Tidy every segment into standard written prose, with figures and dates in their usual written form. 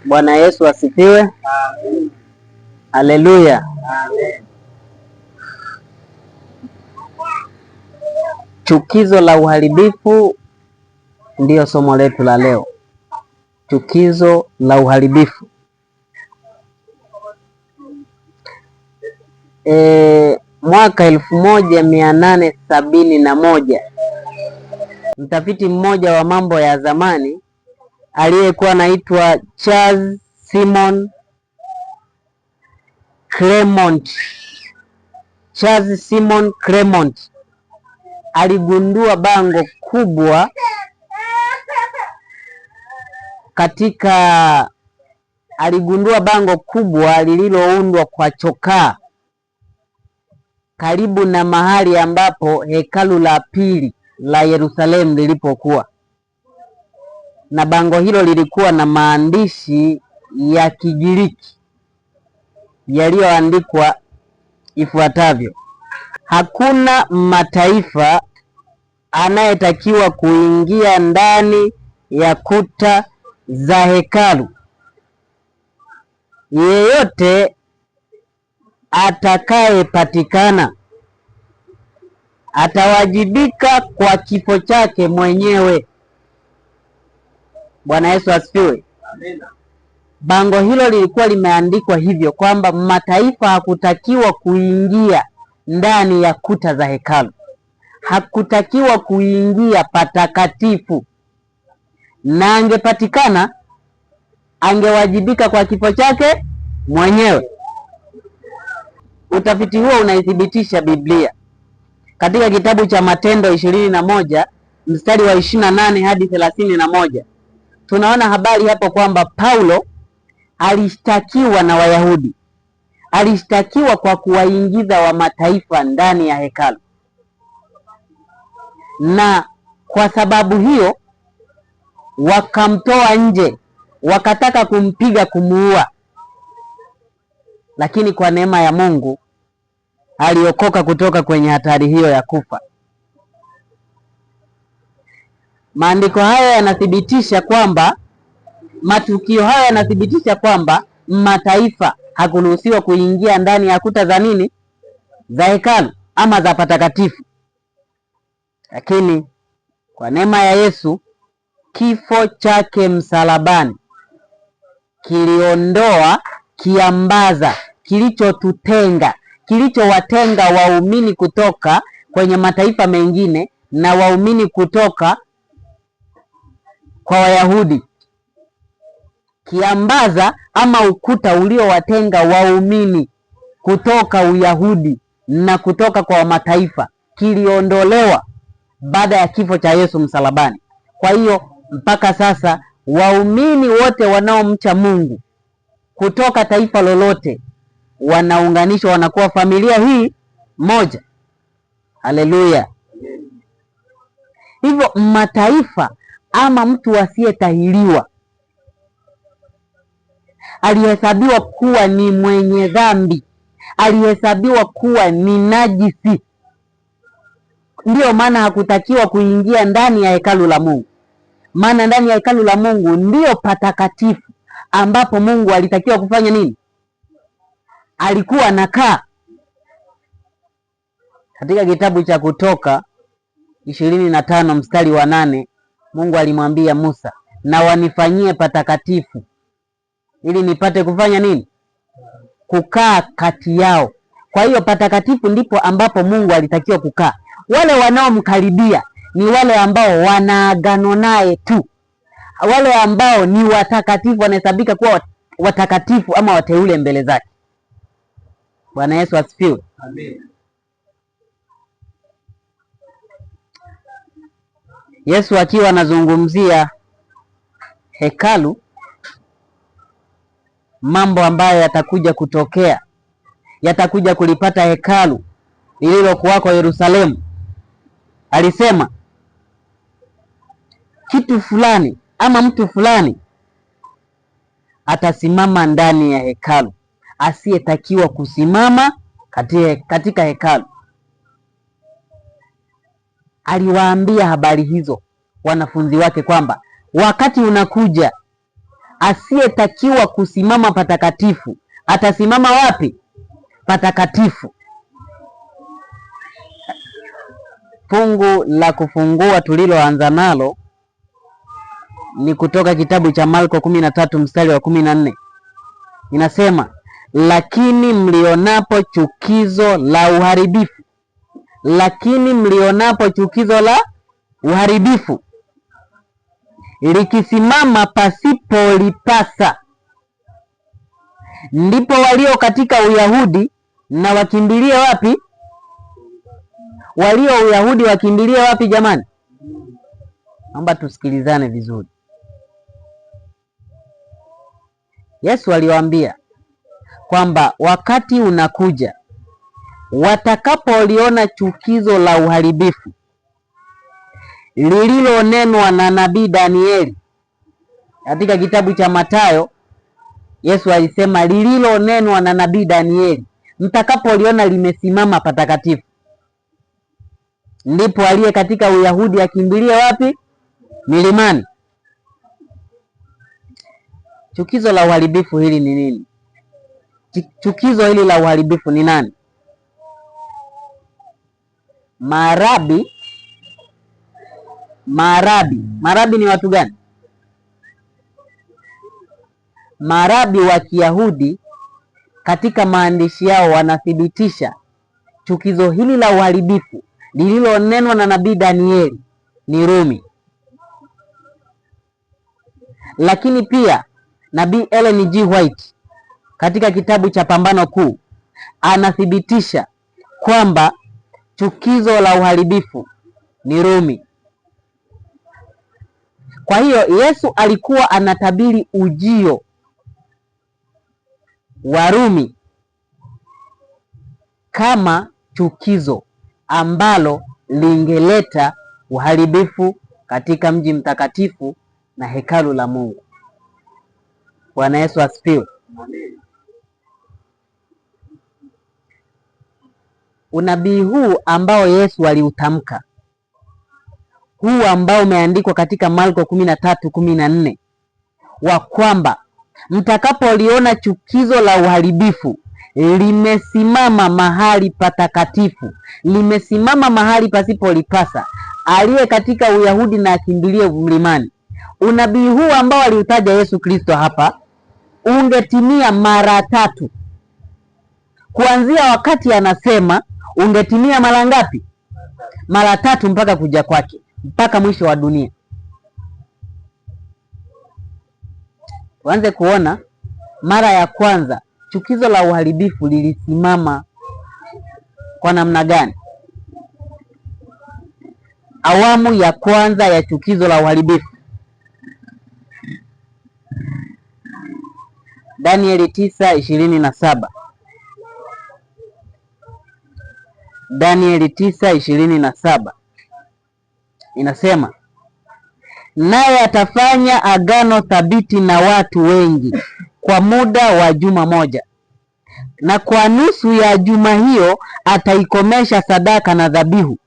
Bwana Yesu asifiwe. Amen. Haleluya. Amen. Chukizo la uharibifu ndiyo somo letu la leo. Chukizo la uharibifu. Mwaka 1871 mtafiti mmoja wa mambo ya zamani aliyekuwa anaitwa Charles Simon Claremont aligundua bango kubwa lililoundwa kwa chokaa karibu na mahali ambapo hekalu la pili la Yerusalemu lilipokuwa, na bango hilo lilikuwa na maandishi ya Kigiriki yaliyoandikwa ifuatavyo: hakuna mataifa anayetakiwa kuingia ndani ya kuta za hekalu. Yeyote atakayepatikana atawajibika kwa kifo chake mwenyewe. Bwana Yesu asifiwe. Amen. Bango hilo lilikuwa limeandikwa hivyo kwamba mataifa hakutakiwa kuingia ndani ya kuta za hekalu, hakutakiwa kuingia patakatifu, na angepatikana angewajibika kwa kifo chake mwenyewe. Utafiti huo unaithibitisha Biblia. Katika kitabu cha Matendo 21 mstari wa 28 hadi 31 tunaona habari hapo kwamba Paulo alishtakiwa na Wayahudi, alishtakiwa kwa kuwaingiza wa mataifa ndani ya hekalu, na kwa sababu hiyo wakamtoa nje, wakataka kumpiga, kumuua, lakini kwa neema ya Mungu aliokoka kutoka kwenye hatari hiyo ya kufa. Maandiko haya yanathibitisha kwamba, matukio haya yanathibitisha kwamba mataifa hakuruhusiwa kuingia ndani ya kuta za nini? Za hekalu ama za patakatifu. Lakini kwa neema ya Yesu, kifo chake msalabani kiliondoa kiambaza kilichotutenga, kilichowatenga waumini kutoka kwenye mataifa mengine na waumini kutoka kwa Wayahudi. Kiambaza ama ukuta uliowatenga waumini kutoka Uyahudi na kutoka kwa mataifa kiliondolewa baada ya kifo cha Yesu msalabani. Kwa hiyo mpaka sasa waumini wote wanaomcha Mungu kutoka taifa lolote wanaunganishwa, wanakuwa familia hii moja. Haleluya. Hivyo mataifa ama mtu asiyetahiriwa alihesabiwa kuwa ni mwenye dhambi, alihesabiwa kuwa ni najisi. Ndiyo maana hakutakiwa kuingia ndani ya hekalu la Mungu, maana ndani ya hekalu la Mungu ndiyo patakatifu ambapo Mungu alitakiwa kufanya nini? Alikuwa anakaa. Katika kitabu cha Kutoka 25 mstari wa 8 Mungu alimwambia Musa, na wanifanyie patakatifu ili nipate kufanya nini? Kukaa kati yao. Kwa hiyo patakatifu ndipo ambapo Mungu alitakiwa kukaa. Wale wanaomkaribia ni wale ambao wana agano naye tu, wale ambao ni watakatifu, wanahesabika kuwa watakatifu ama wateule mbele zake. Bwana Yesu asifiwe. Amen. Yesu akiwa anazungumzia hekalu, mambo ambayo yatakuja kutokea, yatakuja kulipata hekalu lililokuwako Yerusalemu, alisema kitu fulani ama mtu fulani atasimama ndani ya hekalu asiyetakiwa kusimama katika hekalu. Aliwaambia habari hizo wanafunzi wake kwamba wakati unakuja asiyetakiwa kusimama patakatifu atasimama wapi? Patakatifu. Fungu la kufungua tuliloanza nalo ni kutoka kitabu cha Marko 13 mstari wa 14. Inasema, lakini mlionapo chukizo la uharibifu, lakini mlionapo chukizo la uharibifu likisimama pasipolipasa, ndipo walio katika Uyahudi na wakimbilie wapi? Walio Uyahudi wakimbilie wapi jamani? Naomba tusikilizane vizuri. Yesu aliwaambia kwamba wakati unakuja watakapoliona chukizo la uharibifu lililonenwa na nabii Danieli katika kitabu cha Mathayo. Yesu alisema lililonenwa na nabii Danieli, mtakapoliona limesimama patakatifu, ndipo aliye katika Uyahudi akimbilie wapi? Milimani. Chukizo la uharibifu hili ni nini? Chukizo hili la uharibifu ni nani? Marabi ni watu gani? Marabi wa Kiyahudi katika maandishi yao wanathibitisha chukizo hili la uharibifu lililonenwa na nabii Danieli ni Rumi. Lakini pia nabii Ellen G. White katika kitabu cha Pambano Kuu anathibitisha kwamba chukizo la uharibifu ni Rumi. Kwa hiyo Yesu alikuwa anatabiri ujio wa Rumi kama chukizo ambalo lingeleta uharibifu katika mji mtakatifu na hekalu la Mungu. Bwana Yesu asifiwe. Unabii huu ambao Yesu aliutamka, huu ambao umeandikwa katika Marko 13:14, wa kwamba mtakapoliona chukizo la uharibifu limesimama mahali patakatifu, limesimama mahali pasipolipasa, aliye katika Uyahudi na akimbilie mlimani. Unabii huu ambao aliutaja Yesu Kristo hapa ungetimia mara 3. Kuanzia wakati anasema ungetimia mara ngapi? Mara 3 mpaka kuja kwake, mpaka mwisho wa dunia. Tuanze kuona mara ya kwanza chukizo la uharibifu lilisimama kwa namna gani? Awamu ya kwanza ya chukizo la uharibifu, Danieli 9:27. Danieli 9:27 inasema, naye atafanya agano thabiti na watu wengi kwa muda wa juma moja, na kwa nusu ya juma hiyo ataikomesha sadaka na dhabihu,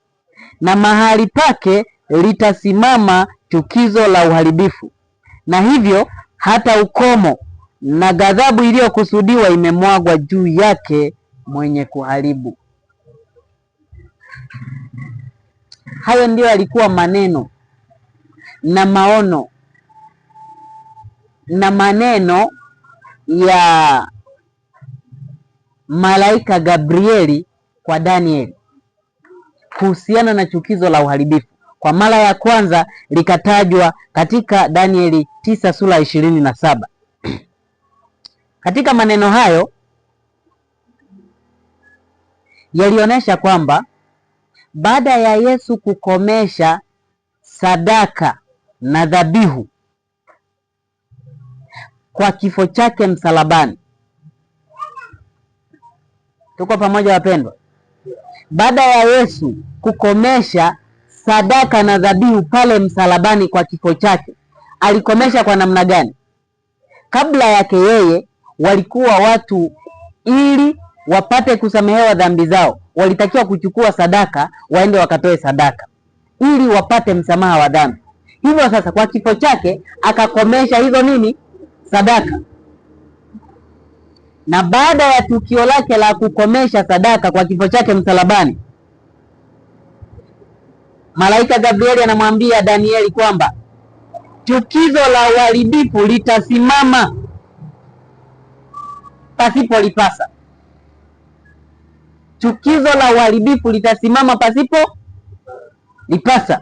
na mahali pake litasimama chukizo la uharibifu, na hivyo hata ukomo na ghadhabu iliyokusudiwa imemwagwa juu yake mwenye kuharibu. Hayo ndio yalikuwa maneno na maono na maneno ya malaika Gabrieli kwa Danieli kuhusiana na chukizo la uharibifu. Kwa mara ya kwanza likatajwa katika Danieli 9 sura 27. Katika maneno hayo yalionyesha kwamba baada ya Yesu kukomesha sadaka na dhabihu kwa kifo chake msalabani. Tuko pamoja wapendwa? Baada ya Yesu kukomesha sadaka na dhabihu pale msalabani kwa kifo chake, alikomesha kwa namna gani? Kabla yake yeye, walikuwa watu ili wapate kusamehewa dhambi zao walitakiwa kuchukua sadaka, waende wakatoe sadaka ili wapate msamaha wa dhambi. Hivyo sasa kwa kifo chake akakomesha hizo nini? sadaka, na baada ya tukio lake la kukomesha sadaka kwa kifo chake msalabani, malaika Gabrieli anamwambia Danieli kwamba chukizo la uharibifu litasimama pasipo lipasa. Chukizo la uharibifu litasimama pasipo lipasa.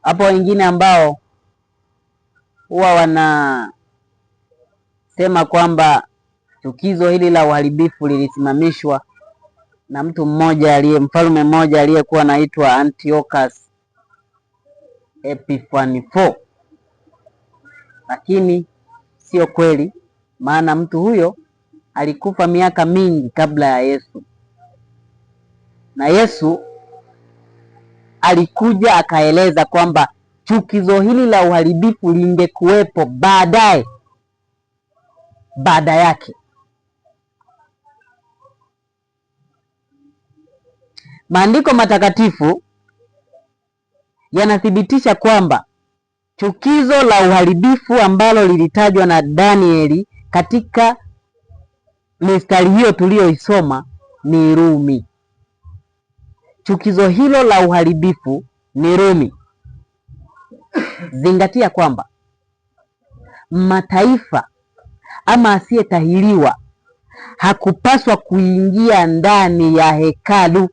Hapo wengine ambao huwa wanasema kwamba chukizo hili la uharibifu lilisimamishwa na mfalme mmoja aliyekuwa anaitwa Antiochus Epiphanes IV, lakini sio kweli, maana mtu huyo alikufa miaka mingi kabla ya Yesu, na Yesu alikuja akaeleza kwamba chukizo hili la uharibifu lingekuwepo baada yake. Maandiko matakatifu yanathibitisha kwamba chukizo la uharibifu ambalo lilitajwa na Danieli katika mistari hiyo tuliyoisoma ni Rumi. Chukizo hilo la uharibifu ni Rumi. Zingatia kwamba mataifa ama asiyetahiriwa hakupaswa kuingia ndani ya hekalu.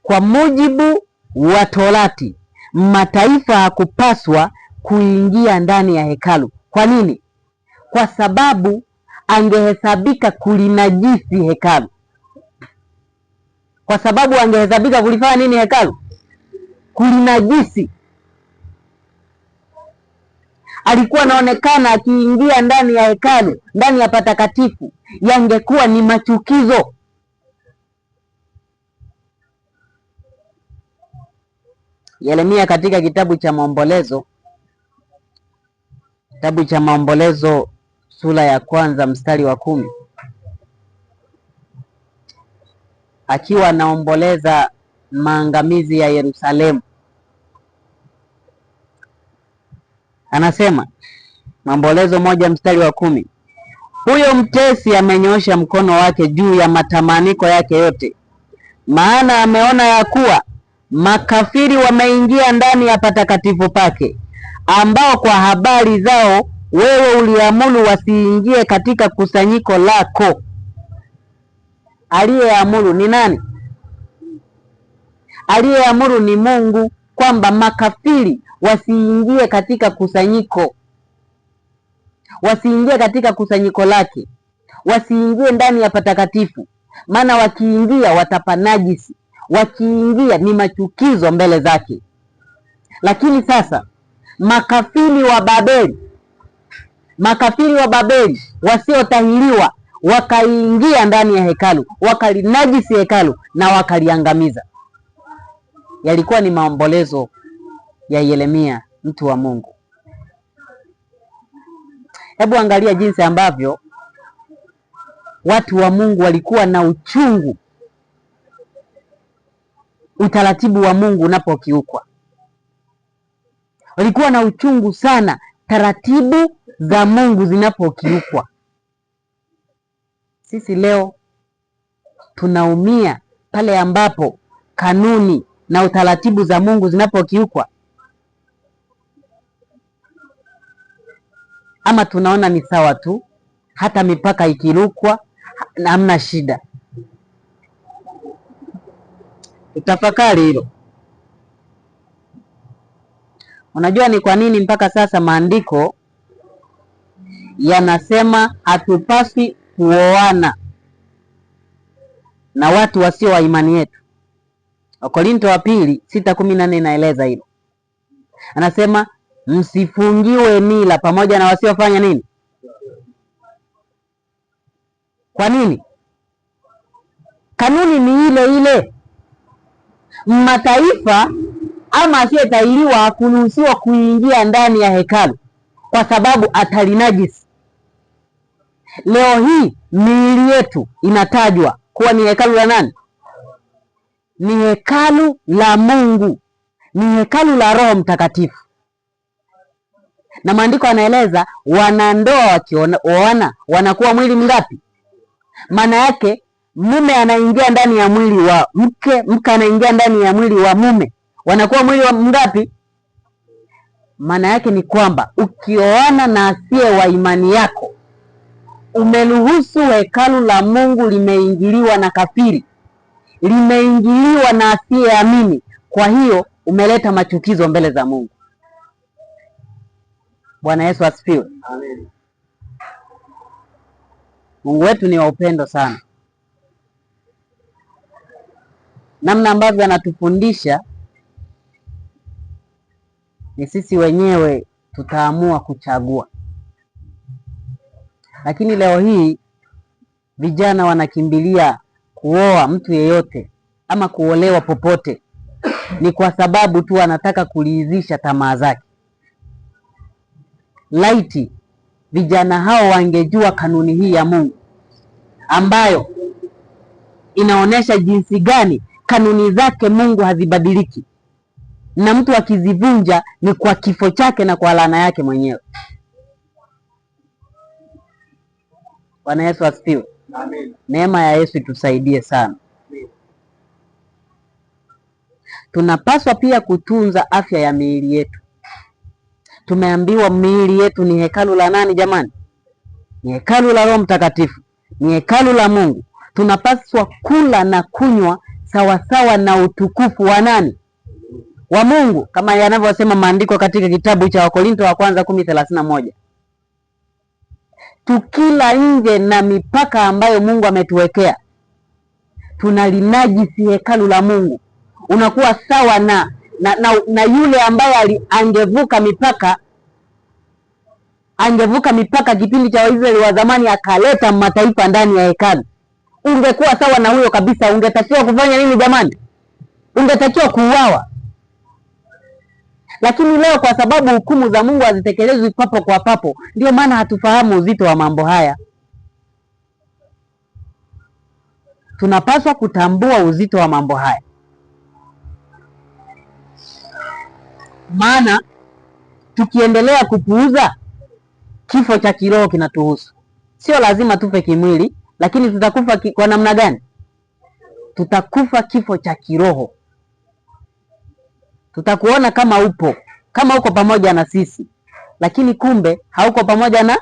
Kwa mujibu wa Torati, mataifa hakupaswa kuingia ndani ya hekalu. Kwa nini? Kwa sababu angehesabika kulinajisi hekalu. Kwa sababu angehesabika kulifanya nini hekalu? Kulinajisi. Alikuwa anaonekana akiingia ndani ya hekalu, ndani ya patakatifu, yangekuwa ni machukizo. Yeremia katika kitabu cha Maombolezo sura ya 1 mstari wa 10, akiwa anaomboleza maangamizi ya Yerusalemu, anasema, Maombolezo 1 mstari wa 10, huyo mtesi amenyoosha mkono wake juu ya matamaniko yake yote, maana ameona ya kuwa makafiri wameingia ndani ya patakatifu pake, ambao kwa habari zao wewe uliamuru wasiingie katika kusanyiko lako. Aliyeamuru ni nani? Aliyeamuru ni Mungu, kwamba makafiri wasiingie katika kusanyiko, wasiingie katika kusanyiko lake, wasiingie ndani ya patakatifu, maana wakiingia watapanajisi, wakiingia ni machukizo mbele zake. Lakini sasa makafiri wa Babeli wasiotahiriwa wakaingia ndani ya hekalu, wakalinajisi hekalu na wakaliangamiza. Yalikuwa ni maombolezo ya Yeremia, mtu wa Mungu. Hebu angalia jinsi ambavyo watu wa Mungu walikuwa na uchungu utaratibu wa Mungu unapokiukwa. Walikuwa na uchungu sana taratibu za Mungu zinapokiukwa. Sisi leo tunaumia pale ambapo kanuni na utaratibu za Mungu zinapokiukwa, ama tunaona ni sawa tu, hata mipaka ikirukwa hamna shida. Utafakari hilo. Unajua ni kwa nini mpaka sasa maandiko yanasema hatupasi kuoana na watu wasio wa imani yetu? Wakorintho wa pili 6:14 inaeleza hilo. Anasema msifungiwe nila pamoja na wasiofanya nini? Kwa nini? Kanuni ni ile ile. Mataifa ama asiyetahiriwa hakuruhusiwa kuingia ndani ya hekalu kwa sababu atalinajisi. Leo hii miili yetu inatajwa kuwa ni hekalu la nani? Ni hekalu la Mungu, ni hekalu la Roho Mtakatifu, na maandiko yanaeleza wanandoa wakioana wanakuwa mwili mngapi? Maana yake mume anaingia ndani ya mwili wa mke, mke anaingia ndani ya mwili wa mume, wanakuwa mwili wa mngapi? Maana yake ni kwamba ukioana na asiye wa imani yako, umeruhusu hekalu la Mungu limeingiliwa na kafiri, limeingiliwa na asiyeamini. Kwa hiyo umeleta machukizo mbele za Mungu. Bwana Yesu asifiwe. Amen. Mungu wetu ni wa upendo sana. Namna ambavyo anatufundisha ni sisi wenyewe tutaamua kuchagua. Lakini leo hii vijana wanakimbilia kuoa mtu yeyote ama kuolewa popote, ni kwa sababu tu anataka kuridhisha tamaa zake. Laiti vijana hao wangejua kanuni hii ya Mungu ambayo inaonyesha jinsi gani kanuni zake Mungu hazibadiliki, na mtu akizivunja ni kwa kifo chake na kwa laana yake mwenyewe. Bwana Yesu asifiwe. Amen. Neema ya Yesu itusaidie sana. Amen. Tunapaswa pia kutunza afya ya miili yetu. Tumeambiwa miili yetu ni hekalu la nani jamani? Ni hekalu la Roho Mtakatifu, ni hekalu la Mungu. Tunapaswa kula na kunywa sawasawa na utukufu wa nani? Wa Mungu, kama yanavyosema maandiko katika kitabu cha Wakorintho wa kwanza 10:31. Tukila nje na mipaka ambayo Mungu ametuwekea, tunalinajisi hekalu la Mungu. Unakuwa sawa na yule ambaye angevuka mipaka kipindi cha Waisraeli wa zamani, akaleta mataifa ndani ya hekalu. Ungekuwa sawa na huyo kabisa. Ungetakiwa kufanya nini jamani? Ungetakiwa kuuawa. Lakini leo kwa sababu hukumu za Mungu hazitekelezwi papo kwa papo, ndio maana hatufahamu uzito wa mambo haya. Tunapaswa kutambua uzito wa mambo haya, maana tukiendelea kupuuza, kifo cha kiroho kinatuhusu. Sio lazima tufe kimwili, lakini tutakufa kwa namna gani? Tutakufa kifo cha kiroho. Tutakuona kama uko pamoja na sisi, lakini kumbe hauko pamoja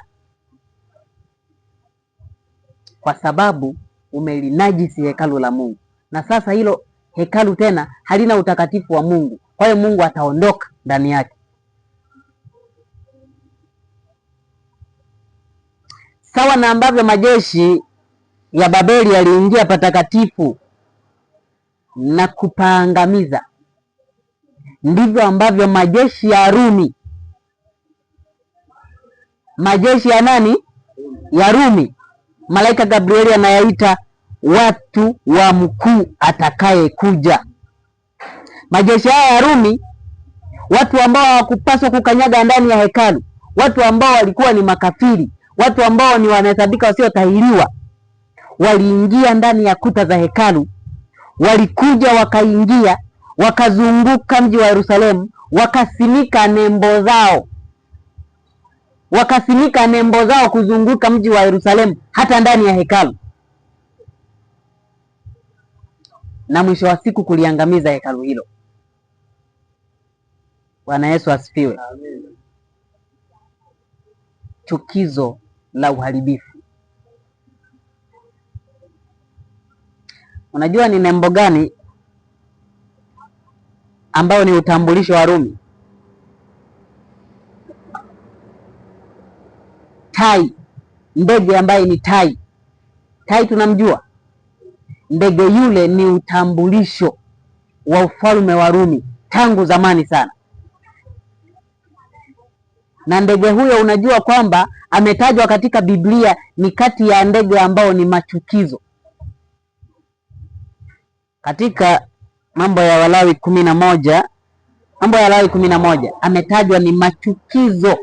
kwa sababu umelinajisi hekalu la Mungu, na sasa hilo hekalu tena halina utakatifu wa Mungu. Kwa hiyo Mungu ataondoka ndani yake. Sawa na ambavyo majeshi ya Babeli yaliingia patakatifu na kupaangamiza, ndivyo ambavyo majeshi ya Rumi, majeshi ya nani? Ya Rumi, malaika Gabrieli anayaita watu wa mkuu atakaye kuja. Majeshi haya ya Rumi, watu ambao hawakupaswa kukanyaga ndani ya hekalu, watu ambao walikuwa ni makafiri, watu ambao ni wanahesabika wasiotahiriwa, waliingia ndani ya kuta za hekalu. Walikuja wakaingia, wakazunguka mji wa Yerusalemu, wakasimika nembo zao kuzunguka mji wa Yerusalemu, hata ndani ya hekalu, na mwisho wa siku kuliangamiza hekalu hilo. Bwana Yesu asifiwe. Amen. Chukizo la uharibifu. Unajua ni nembo gani ambao ni utambulisho wa Rumi? Tai, ndege ambaye ni tai. Tai tunamjua, ndege yule ni utambulisho wa ufalme wa Rumi tangu zamani sana. Na ndege huyo unajua kwamba ametajwa katika Biblia ni kati ya ndege ambao ni machukizo. Katika Mambo ya Walawi 11 ametajwa ni machukizo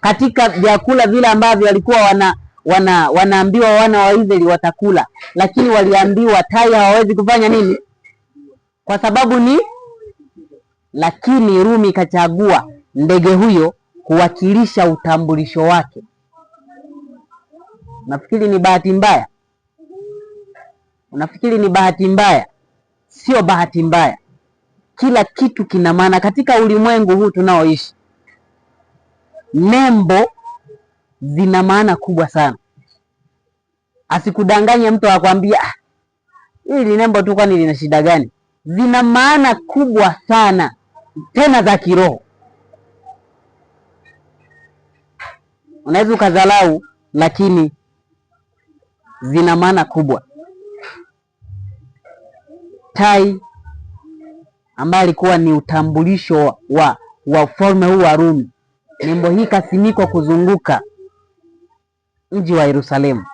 katika vyakula vile ambavyo walikuwa wanaambiwa wana wa Israeli watakula, lakini waliambiwa tai hawawezi kufanya nini? Kwa sababu lakini Rumi kachagua ndege huyo kuwakilisha utambulisho wake. Nafikiri ni bahati mbaya? Unafikiri ni bahati mbaya? Sio bahati mbaya. Kila kitu kina maana katika ulimwengu huu tunaoishi. Nembo zina maana kubwa sana. Asikudanganye mtu akwambia hili nembo tu, kwani lina shida gani? Zina maana kubwa sana, tena za kiroho. Unaweza ukadharau, lakini zina maana kubwa. Tai ambaye alikuwa ni utambulisho wa ufalme huu wa Rumi, nembo hii kasimikwa kuzunguka mji wa Yerusalemu.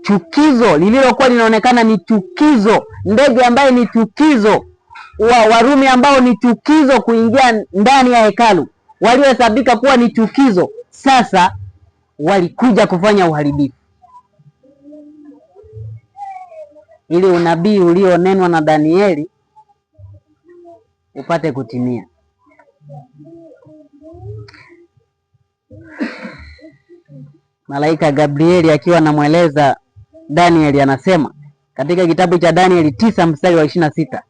Chukizo lililokuwa linaonekana ni chukizo, ndege ambaye ni chukizo, Warumi ambao ni chukizo kuingia ndani ya hekalu, waliohesabika kuwa ni chukizo, sasa walikuja kufanya uharibifu ili unabii ulionenwa na Danieli upate kutimia. Malaika Gabrieli akiwa anamweleza Danieli anasema katika kitabu cha Danieli 9 mstari wa 26,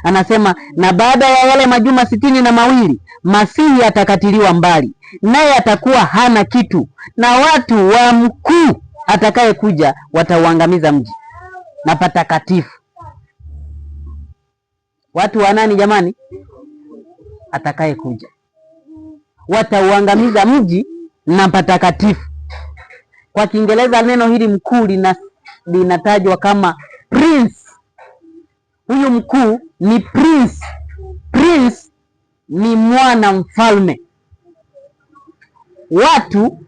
anasema, na baada ya yale majuma 62 Masihi atakatiliwa mbali, naye atakuwa hana kitu, na watu wa mkuu atakaye kuja watauangamiza mji na patakatifu. Watu wa nani jamani? Atakaye kuja watauangamiza mji na patakatifu. Kwa Kiingereza neno hili mkuu linatajwa kama prince. Huyu mkuu ni prince. Prince ni mwana mfalme. Watu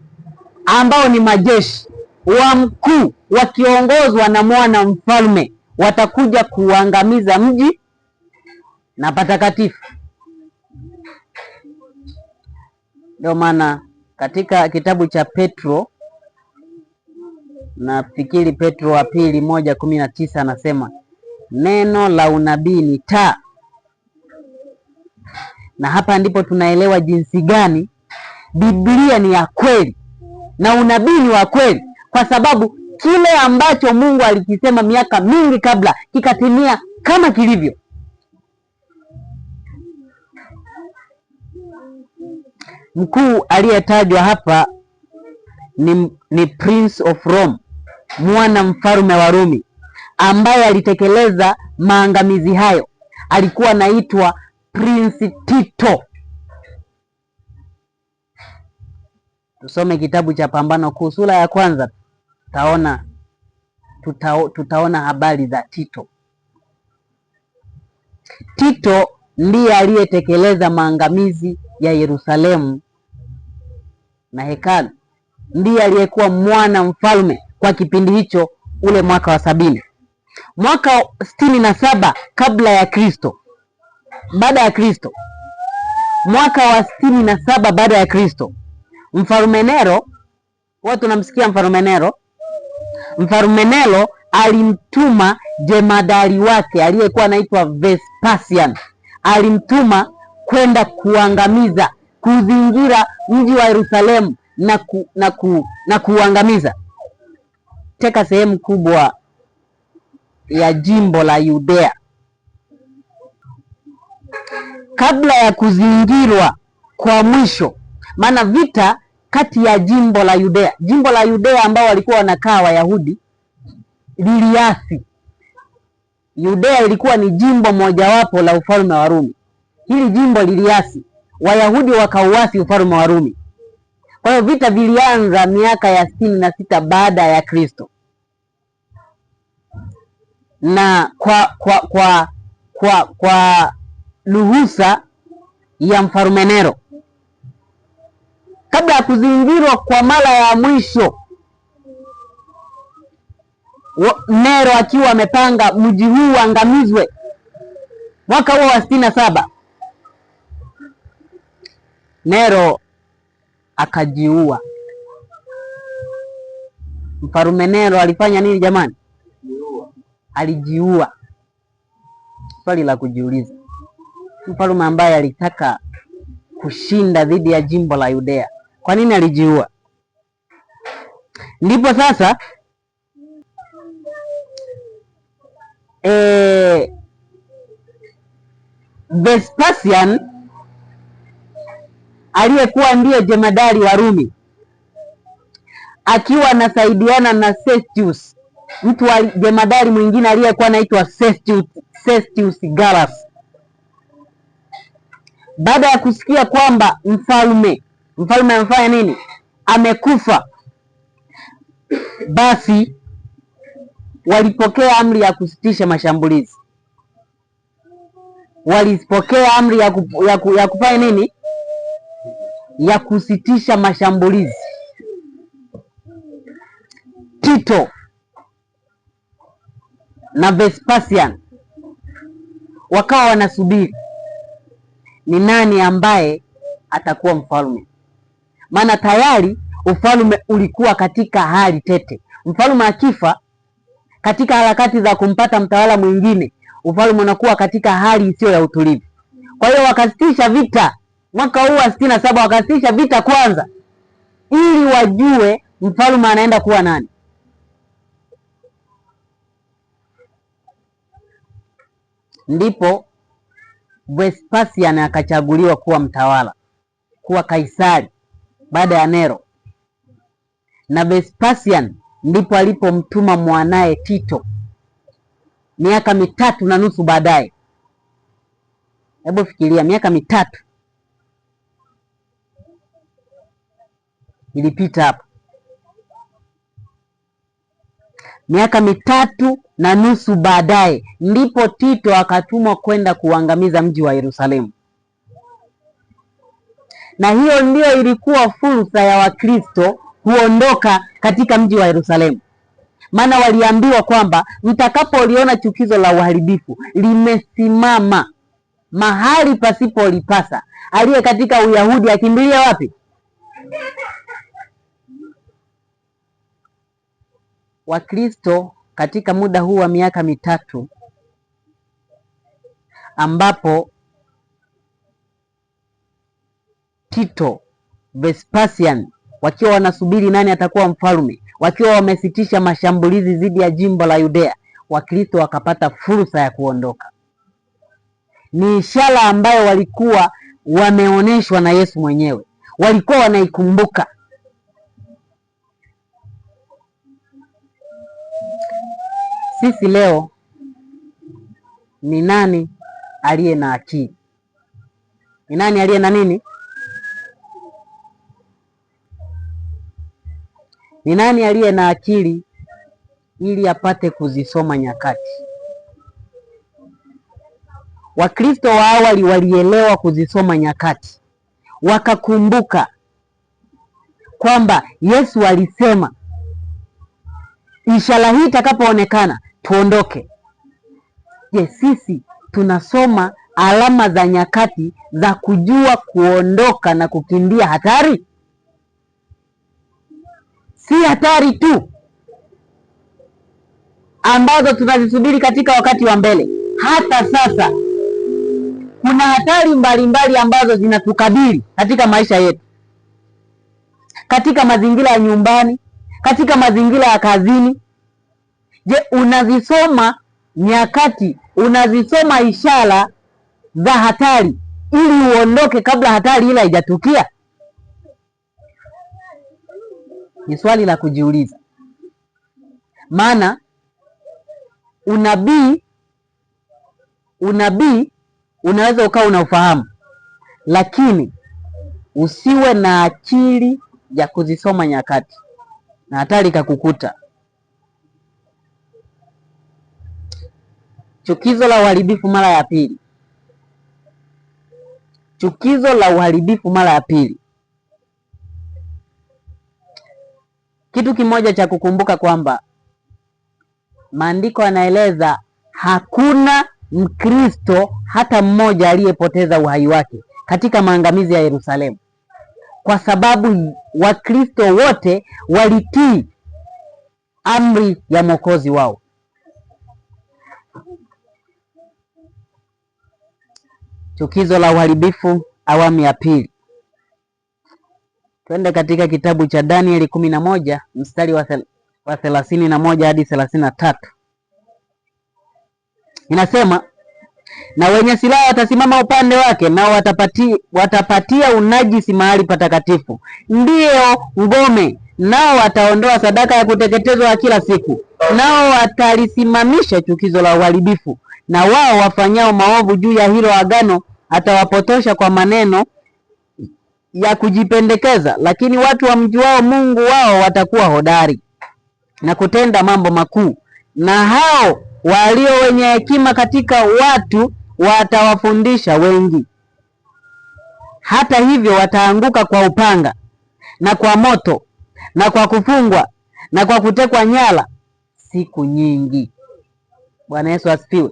ambao ni majeshi wa mkuu wakiongozwa na mwana mfalme watakuja kuangamiza mji na patakatifu. Ndio maana katika kitabu cha Petro, nafikiri Petro wa pili 1:19 anasema neno la unabii ni taa. Na hapa ndipo tunaelewa jinsi gani Biblia ni ya kweli na unabii ni wa kweli, kwa sababu kile ambacho Mungu alikisema miaka mingi kabla kikatimia kama kilivyo. Mkuu aliyetajwa hapa ni Prince of Rome, mwana mfalme wa Rumi, ambaye alitekeleza maangamizi hayo. Alikuwa anaitwa Prince Tito. Tusome kitabu cha Pambano Kuu sura ya 1, tutaona habari za Tito. Tito ndiye aliyetekeleza maangamizi ya Yerusalemu na hekalu. Ndiye aliyekuwa mwana mfalme kwa kipindi hicho, ule mwaka wa 70. Mwaka 67 kabla ya Kristo, baada ya Kristo, mwaka wa 67 baada ya Kristo, Mfalme Nero, watu tunamsikia Mfalme Nero. Mfalme Nero alimtuma jemadari wake aliyekuwa anaitwa Vespasian, alimtuma kwenda kuangamiza, kuzingira mji wa Yerusalemu na kuangamiza, teka sehemu kubwa ya jimbo la Yudea. Kabla ya kuzingirwa kwa mwisho, maana vita kati ya jimbo la Yudea ambao walikuwa wanakaa Wayahudi liliasi. Yudea ilikuwa ni jimbo mojawapo la ufalme wa Rumi. Hili jimbo liliasi, Wayahudi wakauasi ufalme wa Rumi. Kwa hiyo vita vilianza miaka ya 66 baada ya Kristo, na kwa ruhusa ya Mfalme Nero. Kabla ya kuzingirwa kwa mara ya mwisho, Nero akiwa amepanga mji huu uangamizwe mwaka huo wa 67, Nero akajiua. Mfalme Nero alifanya nini jamani? Alijiua. Swali la kujiuliza, mfalme ambaye alitaka kushinda dhidi ya jimbo la Yudea. Kwa nini alijiua? Ndipo sasa Vespasian aliyekuwa ndiye jemadari wa Rumi akiwa anasaidiana na Sestius, mtu wa jemadari mwingine aliyekuwa anaitwa Sestius Gallus. Baada ya kusikia kwamba mfalme amefanya nini? Amekufa, basi walipokea amri ya kusitisha mashambulizi. Walipokea amri ya kufanya nini? Ya kusitisha mashambulizi. Tito na Vespasian wakawa wanasubiri ni nani ambaye atakuwa mfalme, maana tayari ufalme ulikuwa katika hali tete. Mfalme akifa, katika harakati za kumpata mtawala mwingine, ufalme unakuwa katika hali isiyo ya utulivu. Kwa hiyo wakasitisha vita mwaka huu wa 67, wakasitisha vita kwanza ili wajue mfalme anaenda kuwa nani. Ndipo Vespasian akachaguliwa kuwa mtawala, kuwa Kaisari baada ya Nero. Na Vespasian ndipo alipomtuma mwanaye Tito miaka 3.5 baadaye. Hebu fikiria, miaka 3 ilipita hapo. Miaka 3.5 baadaye ndipo Tito akatumwa kwenda kuangamiza mji wa Yerusalemu. Na hiyo ndio ilikuwa fursa ya Wakristo kuondoka katika mji wa Yerusalemu. Maana waliambiwa kwamba mtakapoliona chukizo la uharibifu limesimama mahali pasipolipasa, aliye katika Uyahudi akimbilia wapi? Wakristo katika muda huu wa miaka 3 ambapo Tito, Vespasian wakiwa wanasubiri nani atakuwa mfalme, wakiwa wamesitisha mashambulizi dhidi ya jimbo la Yudea, Wakristo wakapata fursa ya kuondoka. Ni ishara ambayo walikuwa wameoneshwa na Yesu mwenyewe, walikuwa wanaikumbuka. Sisi leo ni nani aliye na akili? Ni nani aliye na nini? Ni nani aliye na akili ili apate kuzisoma nyakati? Wakristo wa awali walielewa kuzisoma nyakati, wakakumbuka kwamba Yesu alisema ishara hii itakapoonekana tuondoke. Je, sisi tunasoma alama za nyakati za kujua kuondoka na kukimbia hatari? Si hatari tu ambazo tunazisubiri katika wakati wa mbele, hata sasa kuna hatari mbalimbali ambazo zinatukabili katika maisha yetu, katika mazingira ya nyumbani, katika mazingira ya kazini. Je, unazisoma nyakati, unazisoma ishara za hatari ili uondoke kabla hatari ile haijatukia? Ni swali la kujiuliza. Maana unabii unaweza ukawa unaufahamu, lakini usiwe na akili ya kuzisoma nyakati na hatari kakukuta. Chukizo la uharibifu mara ya pili. Chukizo la uharibifu mara ya pili. Kitu kimoja cha kukumbuka kwamba maandiko yanaeleza hakuna Mkristo hata mmoja aliyepoteza uhai wake katika maangamizi ya Yerusalemu, kwa sababu Wakristo wote walitii amri ya Mwokozi wao. Chukizo la uharibifu awamu ya pili. Twende katika kitabu cha Danieli 11 mstari wa 31 hadi 33. Inasema, na wenye silaha watasimama upande wake, nao watapatia unajisi mahali patakatifu, ndiyo ngome, nao wataondoa sadaka ya kuteketezwa ya kila siku, nao watalisimamisha chukizo la uharibifu, na wao wafanyao maovu juu ya hilo agano atawapotosha kwa maneno ya kujipendekeza, lakini watu wamjuao Mungu wao watakuwa hodari na kutenda mambo makuu, na hao walio wenye hekima katika watu watawafundisha wengi. Hata hivyo wataanguka kwa upanga na kwa moto na kwa kufungwa na kwa kutekwa nyara siku nyingi. Bwana Yesu asifiwe.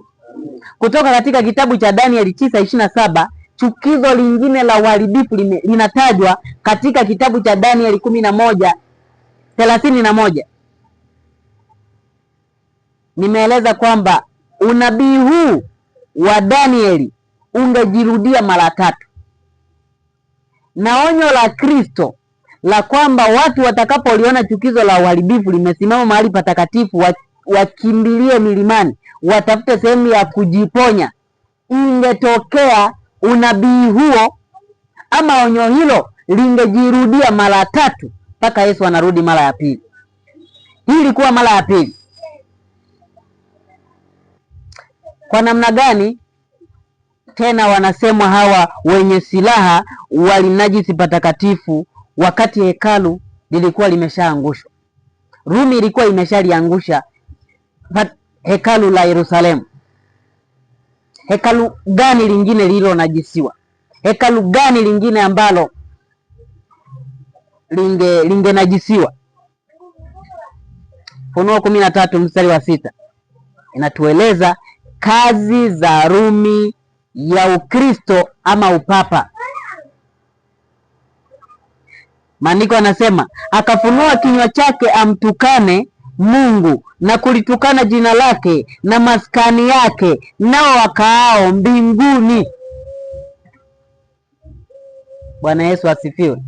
Kutoka katika kitabu cha Danieli 9:27, chukizo lingine la uharibifu linatajwa katika kitabu cha Danieli 11:31. Nimeeleza kwamba unabii huu wa Danieli ungejirudia mara 3, na onyo la Kristo la kwamba watu watakapoliona chukizo la uharibifu limesimama mahali patakatifu wakimbilie milimani, watafute sehemu ya kujiponya. Ingetokea unabii huo ama onyo hilo lingejirudia mara 3 mpaka Yesu anarudi mara ya pili. Hii ilikuwa mara ya pili. Kwa namna gani tena wanasemwa hawa wenye silaha walinajisi patakatifu wakati hekalu lilikuwa limeshaangushwa? Rumi ilikuwa imeshaliangusha hekalu la Yerusalemu. Hekalu gani lingine lililonajisiwa? Hekalu gani lingine ambalo lingenajisiwa? Ufunuo 13 mstari wa 6 inatueleza kazi za Rumi ya Ukristo ama upapa. Maandiko yanasema, akafunua kinywa chake amtukane Mungu na kulitukana jina lake na maskani yake, nao wakaao mbinguni. Bwana Yesu asifiwe.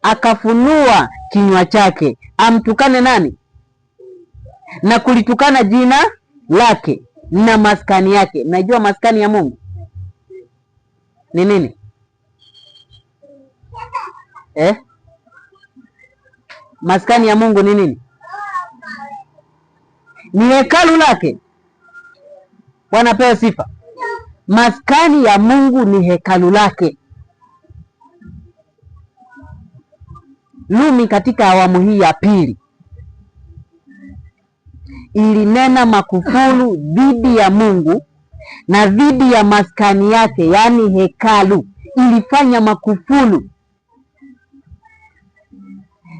Akafunua kinywa chake amtukane nani? Na kulitukana jina lake na maskani yake. Mnajua maskani ya Mungu ni nini? Maskani ya Mungu ni nini? Ni hekalu lake. Bwana pewe sifa. Maskani ya Mungu ni hekalu lake. Rumi katika awamu hii ya pili ilinena makufuru dhidi ya Mungu na dhidi ya maskani yake, yaani hekalu. Ilifanya makufuru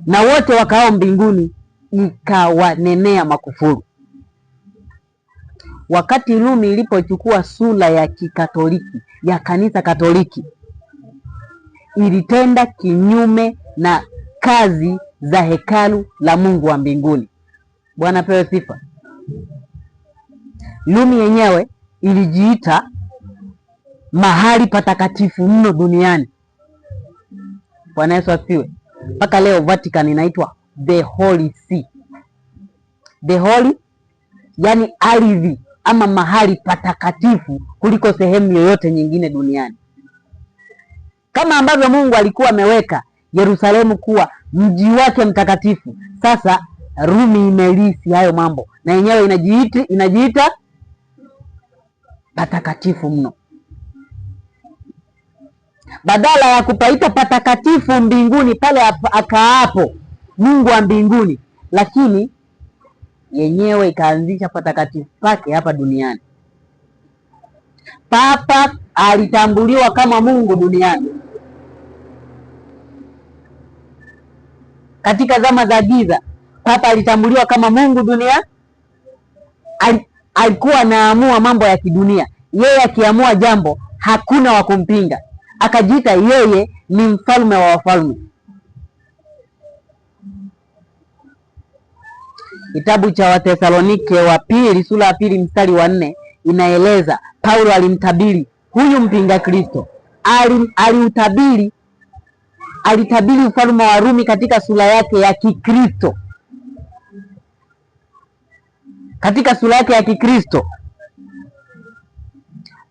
na wote wakao mbinguni ikawanenea makufuru. Wakati Rumi ilipochukua sura ya kikatoliki ya kanisa Katoliki, ilitenda kinyume na kazi za hekalu la Mungu wa mbinguni. Bwana pewe sifa. Rumi yenyewe ilijiita mahali patakatifu mno duniani. Bwana Yesu asifiwe. Mpaka leo Vatican inaitwa the Holy See. The Holy yani ardhi ama mahali patakatifu kuliko sehemu yoyote nyingine duniani. Kama ambavyo Mungu alikuwa ameweka Yerusalemu kuwa mji wake mtakatifu, sasa Rumi imelisi hayo mambo na yenyewe inajiita patakatifu mno. Badala ya kupaita patakatifu mbinguni pale akaapo Mungu wa mbinguni, lakini yenyewe ikaanzisha patakatifu pake hapa duniani. Papa alitambuliwa kama Mungu duniani. Katika zama za giza, Papa alitambuliwa kama Mungu dunia. Alikuwa anaamua mambo ya kidunia. Yeye akiamua jambo hakuna wa kumpinga. Akajiita yeye ni mfalme wa wafalme. Kitabu cha Wathesalonike wa pili sura ya 2 mstari wa 4 inaeleza Paulo alimtabiri huyu mpinga Kristo, alitabiri ufalme wa Rumi katika sura yake ya Kikristo, katika sura yake ya Kikristo.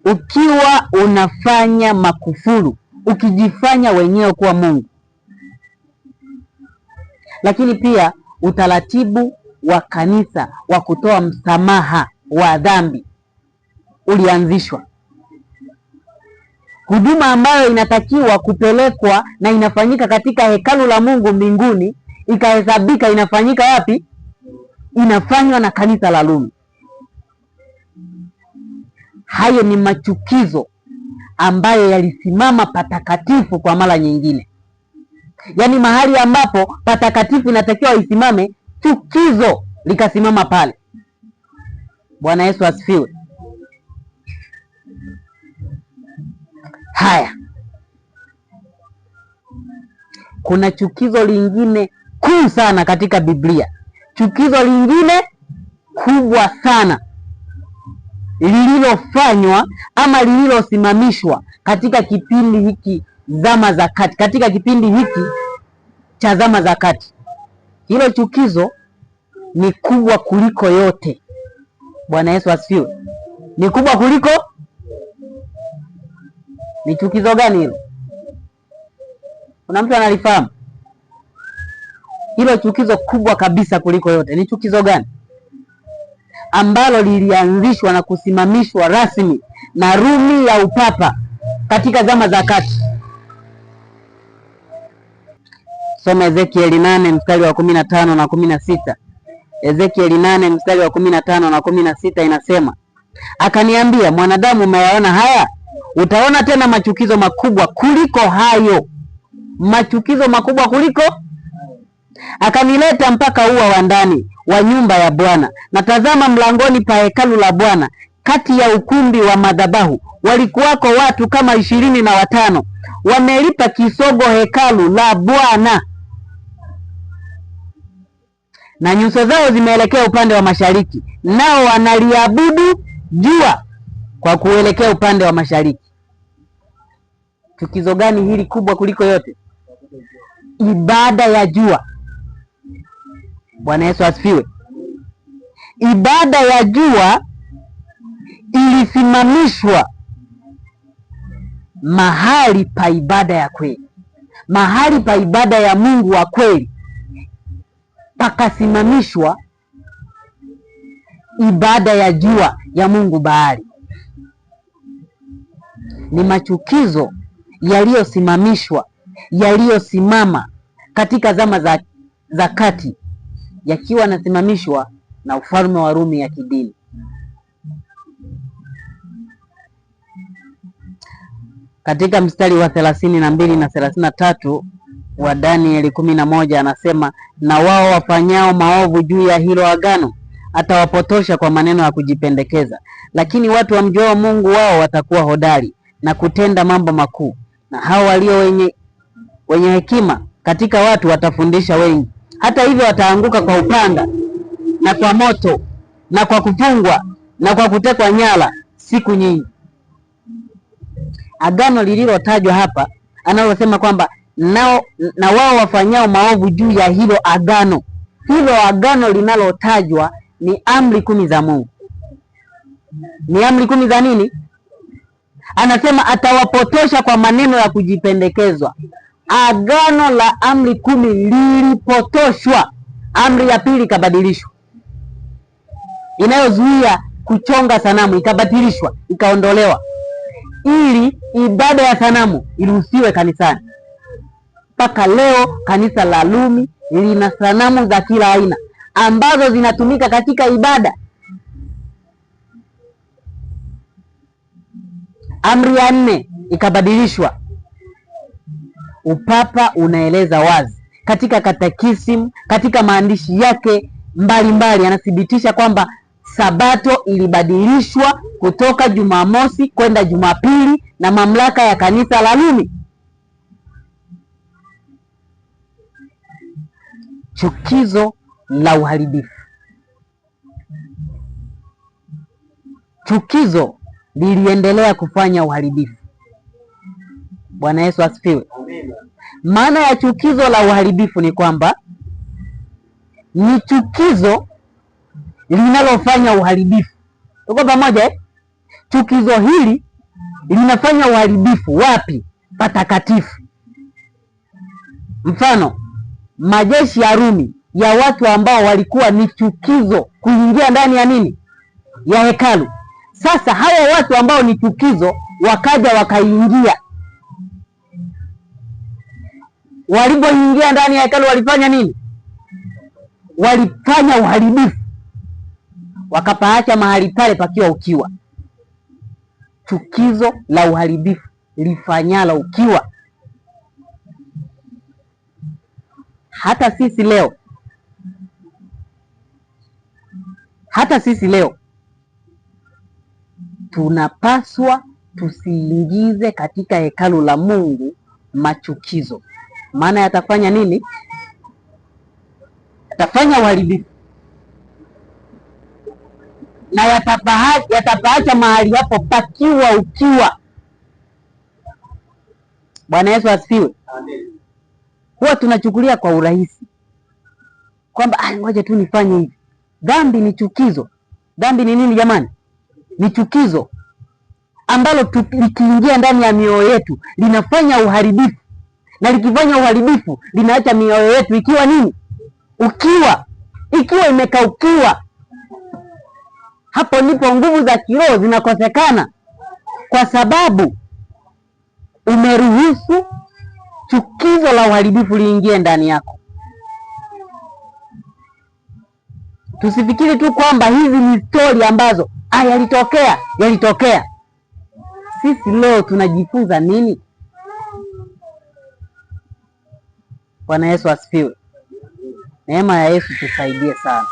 Ukiwa unafanya makufuru, ukijifanya wenyewe kuwa Mungu. Lakini pia utaratibu wa kanisa wa kutoa msamaha wa dhambi ulianzishwa, huduma ambayo inatakiwa kupelekwa na inafanyika katika hekalu la Mungu mbinguni, ikahesabika inafanyika wapi? Inafanywa na kanisa la Rumi. Hayo ni machukizo ambayo yalisimama patakatifu kwa mara nyingine. Yaani mahali ambapo patakatifu inatakiwa isimame, chukizo likasimama pale. Bwana Yesu asifiwe. Haya, kuna chukizo lingine kuu sana katika Biblia, chukizo lingine kubwa sana lililofanywa ama lililosimamishwa katika kipindi hiki zama za kati, katika kipindi hiki cha zama za kati. Hilo chukizo ni kubwa kuliko yote. Bwana Yesu asifiwe. Ni kubwa kuliko. Ni chukizo gani hilo? Kuna mtu analifahamu? Hilo chukizo kubwa kabisa kuliko yote ni chukizo gani, ambalo lilianzishwa na kusimamishwa rasmi na Rumi ya upapa katika zama za kati? Soma Ezekieli 8 mstari wa 15 na 16. Ezekieli 8 mstari wa 15 na 16 inasema, akaniambia, mwanadamu, umeyaona haya? Utaona tena machukizo makubwa kuliko hayo. Machukizo makubwa kuliko. Akanileta mpaka ua wa ndani wa nyumba ya Bwana, na tazama, mlangoni pa hekalu la Bwana, kati ya ukumbi wa madhabahu, walikuwako watu kama 25, wamelipa kisogo hekalu la Bwana, na nyuso zao zimeelekea upande wa mashariki, nao wanaliabudu jua kwa kuelekea upande wa mashariki. Chukizo gani hili kubwa kuliko yote? Ibada ya jua. Bwana Yesu asifiwe. Ibada ya jua ilisimamishwa mahali pa ibada ya kweli, mahali pa ibada ya Mungu wa kweli, pakasimamishwa ibada ya jua ya Mungu Baali. Ni machukizo yaliyosimamishwa, yaliyosimama katika zama za kati, yakiwa nasimamishwa na ufalme wa Rumi ya kidini. Katika mstari wa 32 na 33 wa Danieli 11 anasema, na wao wafanyao maovu juu ya hilo agano atawapotosha kwa maneno ya kujipendekeza, lakini watu wamjuao Mungu wao watakuwa hodari na kutenda mambo makuu, na hao walio wenye hekima katika watu watafundisha wengi. Hata hivyo wataanguka kwa upanga na kwa moto na kwa kufungwa na kwa kutekwa nyara siku nyingi. Agano lililotajwa hapa, analosema kwamba na wao wafanyao maovu juu ya hilo agano. Hilo agano linalotajwa ni amri 10 za Mungu. Ni amri 10 za nini? Anasema atawapotosha kwa maneno ya kujipendekezwa. Agano la amri 10 lilipotoshwa. Amri ya pili ikabadilishwa, inayozuia kuchonga sanamu ikabatilishwa, ikaondolewa, ili ibada ya sanamu iruhusiwe kanisani. Mpaka leo kanisa la Rumi lina sanamu za kila aina ambazo zinatumika katika ibada. Amri ya 4 ikabadilishwa. Upapa unaeleza wazi katika katekisimu, katika maandishi yake mbalimbali, anathibitisha kwamba Sabato ilibadilishwa kutoka Jumamosi kwenda Jumapili na mamlaka ya kanisa la Rumi. Chukizo la uharibifu. chukizo liliendelea kufanya uharibifu. Bwana Yesu asifiwe. Maana ya chukizo la uharibifu ni kwamba ni chukizo linalofanya uharibifu. Tuko pamoja eh? Chukizo hili linafanya uharibifu wapi? Patakatifu. Mfano, majeshi ya Rumi ya watu ambao walikuwa ni chukizo kuingia ndani ya nini? Ya hekalu. Sasa hawa watu ambao ni chukizo wakaja wakaingia. Walipoingia ndani ya hekalu walifanya nini? Walifanya uharibifu, wakapaacha mahali pale pakiwa ukiwa. Chukizo la uharibifu lifanyalo ukiwa. Hata sisi leo tunapaswa tusiingize katika hekalu la Mungu machukizo, maana yatafanya nini? Yatafanya uharibifu na yatapaacha mahali hapo pakiwa ukiwa. Bwana Yesu asifiwe. Huwa tunachukulia kwa urahisi kwamba ngoja tu nifanye hivi. Dhambi ni chukizo. Dhambi ni nini jamani? Ni chukizo ambalo likiingia ndani ya mioyo yetu linafanya uharibifu, na likifanya uharibifu linaacha mioyo yetu ikiwa nini? Ukiwa, ikiwa imekaukiwa. Hapo ndipo nguvu za kiroho zinakosekana, kwa sababu umeruhusu chukizo la uharibifu liingie ndani yako. Tusifikiri tu kwamba hizi ni stori ambazo yalitokea. Sisi leo tunajifunza nini? Bwana Yesu asifiwe. Neema ya Yesu tusaidie sana.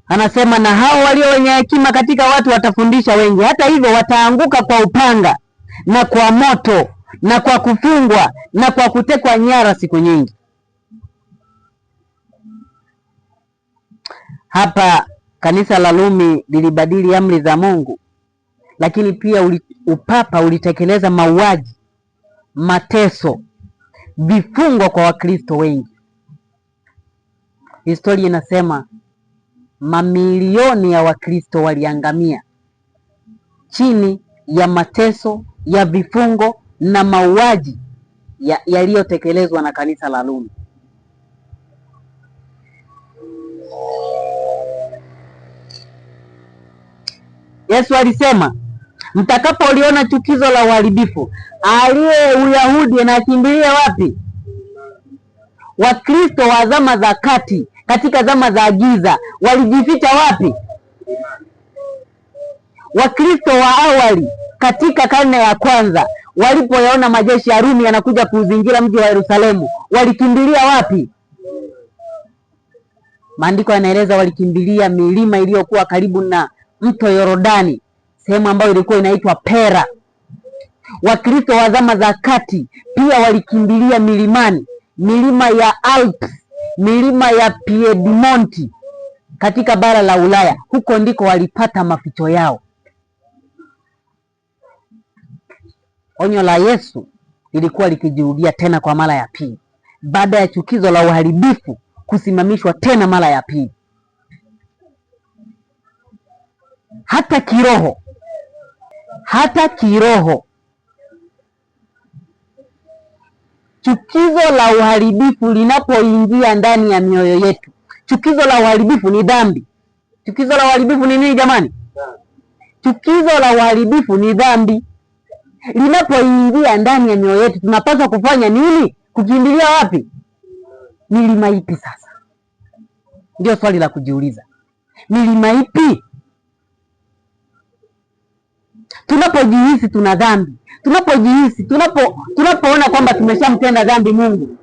Anasema, na hao walio wenye hekima katika watu watafundisha wengi. Hata hivyo wataanguka kwa upanga na kwa moto na kwa kufungwa na kwa kutekwa nyara siku nyingi. Hapa kanisa la Rumi lilibadili amri za Mungu, lakini pia upapa ulitekeleza mauaji, mateso, vifungo kwa Wakristo wengi. Historia inasema mamilioni ya Wakristo waliangamia chini ya mateso ya vifungo na mauaji yaliyotekelezwa na kanisa la Rumi. Yesu alisema, mtakapoliona chukizo la uharibifu, aliye Uyahudi anakimbilia wapi? Wakristo wa zama za kati, katika zama za giza, walijificha wapi? Wakristo wa awali katika karne ya kwanza walipoyaona majeshi ya Rumi yanakuja kuuzingira mji wa Yerusalemu, walikimbilia wapi? Maandiko yanaeleza walikimbilia milima iliyokuwa karibu na mto Yordani, sehemu ambayo ilikuwa inaitwa Pera. Wakristo wa zama za kati pia walikimbilia milimani, milima ya Alps, milima ya Piedmonti katika bara la Ulaya. Huko ndiko walipata maficho yao. Onyo la Yesu lilikuwa likijirudia tena kwa mara ya pili, baada ya chukizo la uharibifu kusimamishwa tena mara ya pili. Hata kiroho chukizo la uharibifu linapoingia ndani ya mioyo yetu. Chukizo la uharibifu ni dhambi. Chukizo la uharibifu ni nini jamani? Chukizo la uharibifu ni dhambi. Linapoingia ndani ya mioyo yetu, tunapaswa kufanya nini? Kukimbilia wapi? Milima ipi sasa? Ndio swali la kujiuliza. Milima ipi? Tunapojihisi tuna dhambi, tunapoona kwamba tumeshamtenda dhambi Mungu,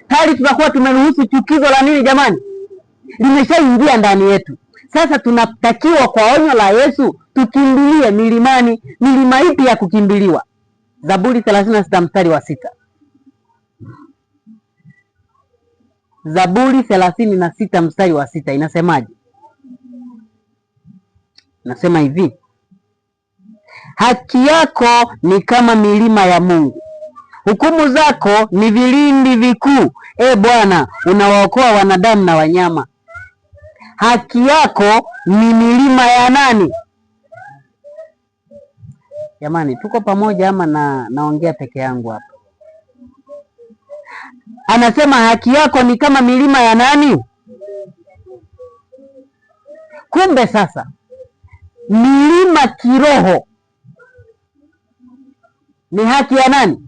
tayari tunakuwa tumeruhusu chukizo la nini jamani? Limeshaingia ndani yetu. Sasa tunatakiwa kwa onyo la Yesu tukimbilie milimani. Milima ipi ya kukimbiliwa? Zaburi 36 mstari wa 6. Zaburi 36 mstari wa 6 inasemaje? Nasema hivi: haki yako ni kama milima ya Mungu, hukumu zako ni vilindi vikuu. E Bwana, unawaokoa wanadamu na wanyama. Haki yako ni milima ya nani? Jamani, tuko pamoja ama naongea peke yangu hapa? Anasema haki yako ni kama milima ya nani? Kumbe sasa milima kiroho ni haki ya nani?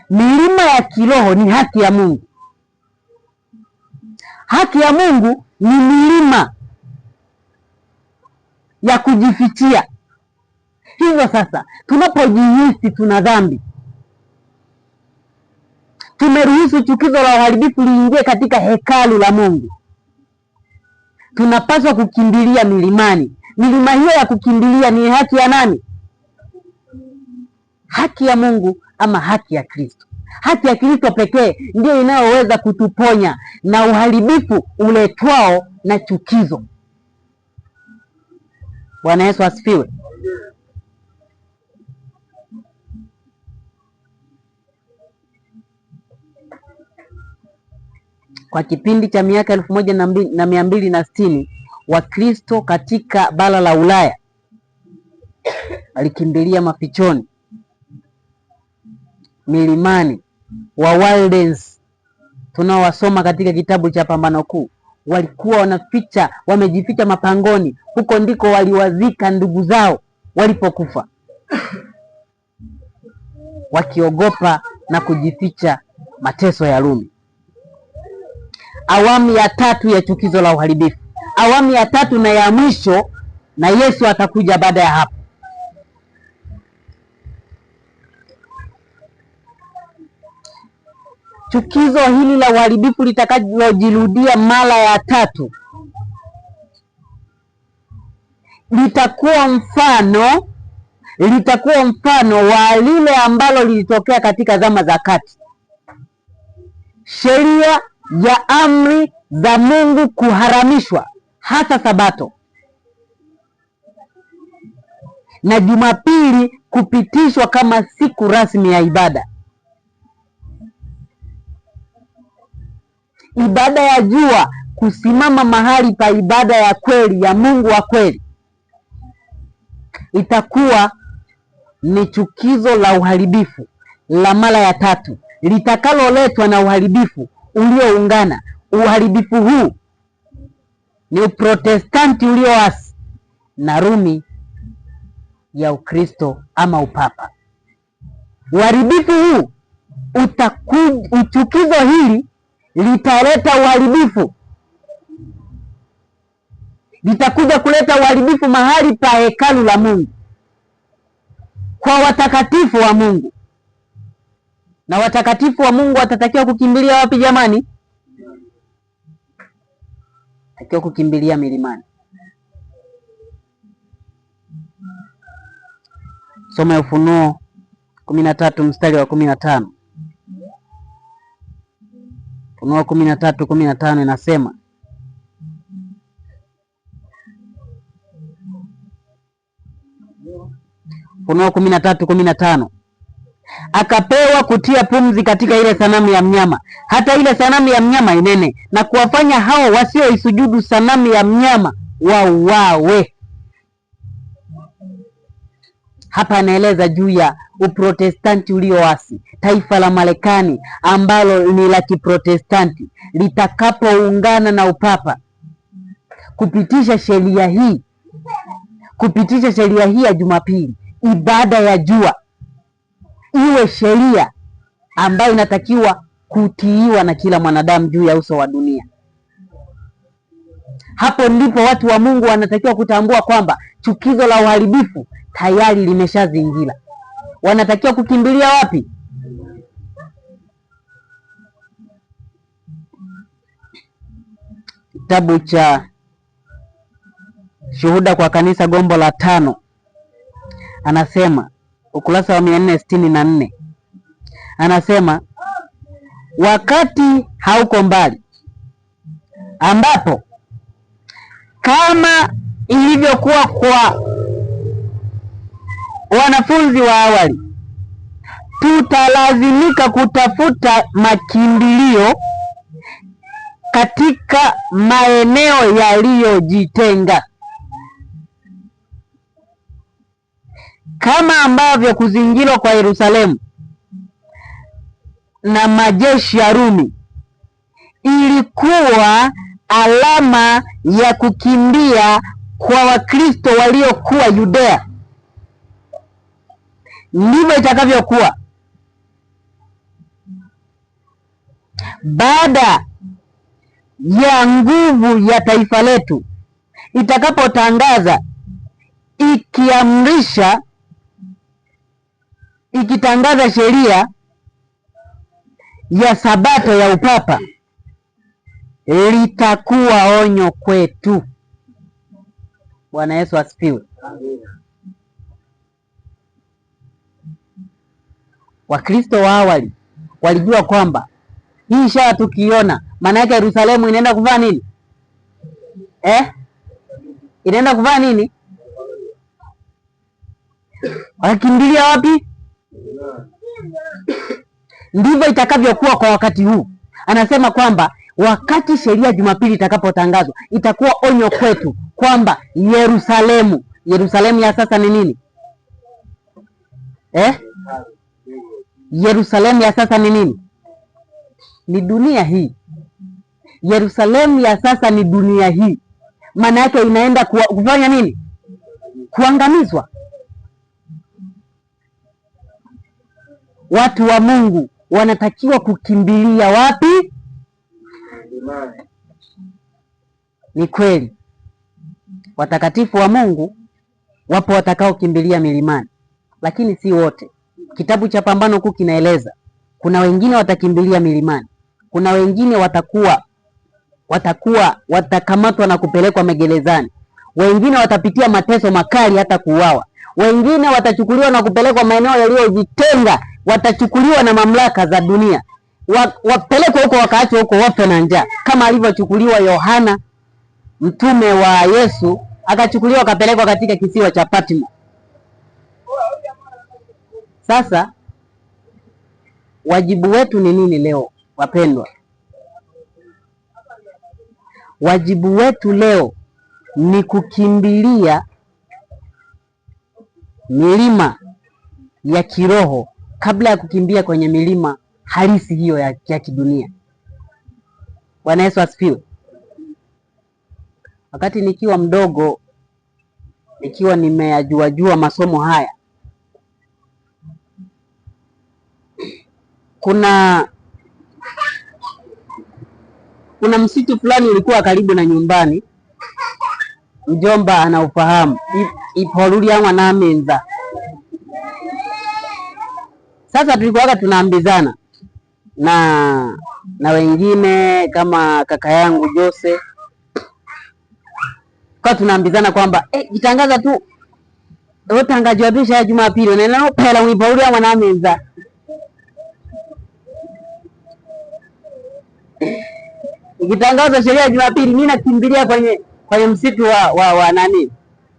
Milima ya kiroho ni haki ya Mungu. Haki ya Mungu ni milima ya kujifichia. Hivyo sasa tunapojihisi tuna dhambi, tumeruhusu chukizo la uharibifu liingie katika hekalu la Mungu, tunapaswa kukimbilia milimani. Milima hiyo ya kukimbilia ni haki ya nani? Haki ya Mungu ama haki ya Kristo. Haki ya Kristo pekee ndio inayoweza kutuponya na uharibifu uletwao na chukizo. Bwana Yesu asifiwe. Kwa kipindi cha miaka 1260 Wakristo katika bara la Ulaya walikimbilia mafichoni, milimani. Wa Waldense tunaowasoma katika kitabu cha Pambano Kuu walikuwa wamejificha mapangoni. Huko ndiko waliwazika ndugu zao walipokufa, wakiogopa na kujificha mateso ya Rumi. Awamu ya tatu ya chukizo la uharibifu, awamu ya tatu na ya mwisho, na Yesu atakuja baada ya hapo. Chukizo hili la uharibifu litakalojirudia mara ya tatu litakuwa mfano wa lile ambalo lilitokea katika zama za kati. Sheria ya amri za Mungu kuharamishwa, hasa Sabato, na Jumapili kupitishwa kama siku rasmi ya ibada. Ibada ya jua kusimama mahali pa ibada ya kweli ya Mungu wa kweli itakuwa ni chukizo la uharibifu la mara ya tatu litakaloletwa na uharibifu ulioungana. Uharibifu huu ni Uprotestanti ulioasi na Rumi ya Ukristo ama upapa. Uharibifu huu chukizo hili litaleta uharibifu, litakuja kuleta uharibifu mahali pa hekalu la Mungu, kwa watakatifu wa Mungu. Na watakatifu wa Mungu watatakiwa kukimbilia wapi jamani? Takiwa kukimbilia milimani. Soma Ufunuo 13 mstari wa 15. Ufunuo 13:15 inasema, Ufunuo 13:15, akapewa kutia pumzi katika ile sanamu ya mnyama, hata ile sanamu ya mnyama inene, na kuwafanya hao wasioisujudu sanamu ya mnyama wauawe. Hapa anaeleza juu ya Uprotestanti ulioasi, taifa la Marekani ambalo ni la Kiprotestanti litakapoungana na upapa kupitisha sheria hii ya Jumapili, ibada ya jua iwe sheria ambayo inatakiwa kutiiwa na kila mwanadamu juu ya uso wa dunia. Hapo ndipo watu wa Mungu wanatakiwa kutambua kwamba chukizo la uharibifu tayari limeshazingira. Wanatakiwa kukimbilia wapi? Kitabu cha Shuhuda kwa Kanisa, gombo la 5, anasema ukurasa wa 464, anasema wakati hauko mbali, ambapo kama ilivyokuwa kwa wanafunzi wa awali, tutalazimika kutafuta makimbilio katika maeneo yaliyojitenga, kama ambavyo kuzingirwa kwa Yerusalemu na majeshi ya Rumi ilikuwa alama ya kukimbia kwa Wakristo waliokuwa Yudea. Ndivyo itakavyokuwa baada ya nguvu ya taifa letu itakapotangaza, ikiamrisha, ikitangaza sheria ya Sabato ya upapa. Litakuwa onyo kwetu. Bwana Yesu asifiwe. Wakristo wa awali walijua kwamba hii ishara tukiona, maana yake Yerusalemu inaenda kuvaa nini? Inaenda kuvaa nini? Wakimbilia wapi? Ndivyo itakavyokuwa kwa wakati huu. Anasema kwamba wakati sheria Jumapili itakapotangazwa, itakuwa onyo kwetu kwamba Yerusalemu ya sasa ni nini? Yerusalemu ya sasa ni nini? Ni dunia hii. Yerusalemu ya sasa ni dunia hii. Maana yake inaenda kufanya nini? Kuangamizwa. Watu wa Mungu wanatakiwa kukimbilia wapi? Ni kweli, watakatifu wa Mungu wapo watakaokimbilia milimani, lakini si wote. Kitabu cha Pambano Kuu kinaeleza kuna wengine watakimbilia milimani, kuna wengine watakamatwa na kupelekwa magerezani, wengine watapitia mateso makali hata kuuawa, wengine watachukuliwa na kupelekwa maeneo yaliyojitenga, watachukuliwa na mamlaka za dunia, wapelekwa huko, wakaachwa huko wafe na njaa, kama alivyochukuliwa Yohana mtume wa Yesu, akachukuliwa akapelekwa katika kisiwa cha Patmo. Sasa wajibu wetu ni nini leo, wapendwa? Wajibu wetu leo ni kukimbilia milima ya kiroho kabla ya kukimbia kwenye milima halisi hiyo ya kidunia. Bwana Yesu asifiwe. Wakati nikiwa mdogo, nikiwa nimeyajua masomo haya, kuna msitu fulani ulikuwa karibu na nyumbani, mjomba anaufahamu, Ipolulia Namenza. Sasa tulikuwa tunaambizana na wengine kama kaka yangu Jose, kwa tunaambizana kwamba jitangaza tu utangaji wa bisha ya Jumapili na pela Ipolulia Namenza. Ikitangaza sheria ya Jumapili, mimi nakimbilia kwenye msitu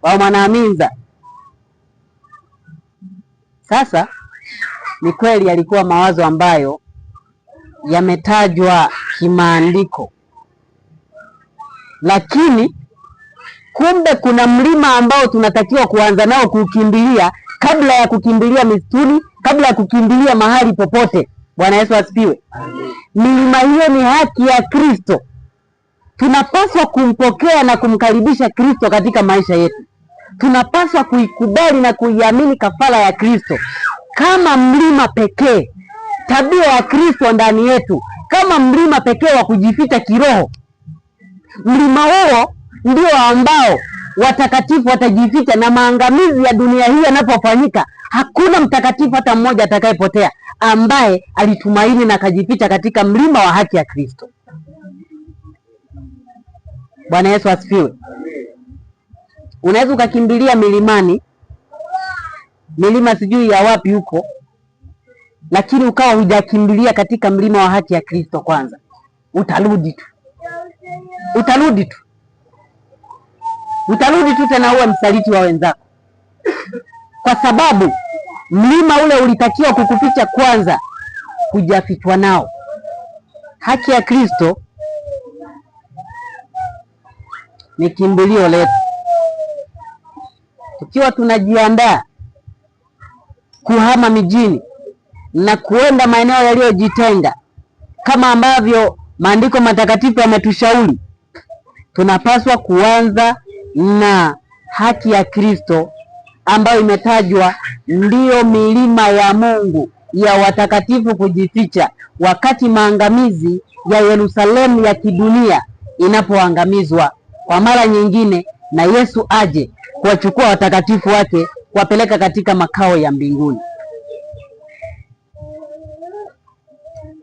wa Mwanaminza. Sasa ni kweli yalikuwa mawazo ambayo yametajwa kimaandiko, lakini kumbe kuna mlima ambao tunatakiwa kuanza nao kukimbilia kabla ya kukimbilia misituni, kabla ya kukimbilia mahali popote. Bwana Yesu asifiwe. Milima hiyo ni haki ya Kristo. Tunapaswa kumpokea na kumkaribisha Kristo katika maisha yetu. Tunapaswa kuikubali na kuiamini kafara ya Kristo kama mlima pekee, tabia ya Kristo ndani yetu kama mlima pekee wa kujificha kiroho. Mlima huo ndio ambao watakatifu watajificha, na maangamizi ya dunia hii yanapofanyika, hakuna mtakatifu hata mmoja atakayepotea ambaye alitumaini na akajificha katika mlima wa haki ya Kristo. Bwana Yesu asifiwe. Unaweza ukakimbilia milimani, milima sijui ya wapi huko, lakini ukawa hujakimbilia katika mlima wa haki ya Kristo kwanza, utarudi tu tena uwe msaliti wa wenzako, kwa sababu mlima ule ulitakiwa kukuficha kwanza, hujafichwa nao. Haki ya Kristo ni kimbilio letu. Tukiwa tunajiandaa kuhama mijini na kuenda maeneo yaliyojitenga kama ambavyo maandiko matakatifu yametushauri, tunapaswa kuanza na haki ya Kristo ambayo imetajwa ndiyo milima ya Mungu ya watakatifu kujificha wakati maangamizi ya Yerusalemu ya kidunia inapoangamizwa kwa mara nyingine, na Yesu aje kuwachukua watakatifu wake kuwapeleka katika makao ya mbinguni.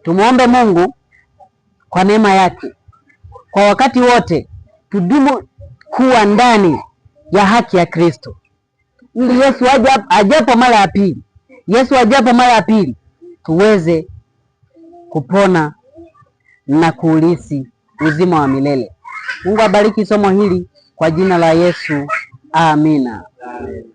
Tumuombe Mungu kwa neema yake kwa wakati wote tudumu kuwa ndani ya haki ya Kristo, ili Yesu ajapo mara ya pili tuweze kupona na kuulisi uzima wa milele. Mungu abariki somo hili kwa jina la Yesu. Amina. Amen.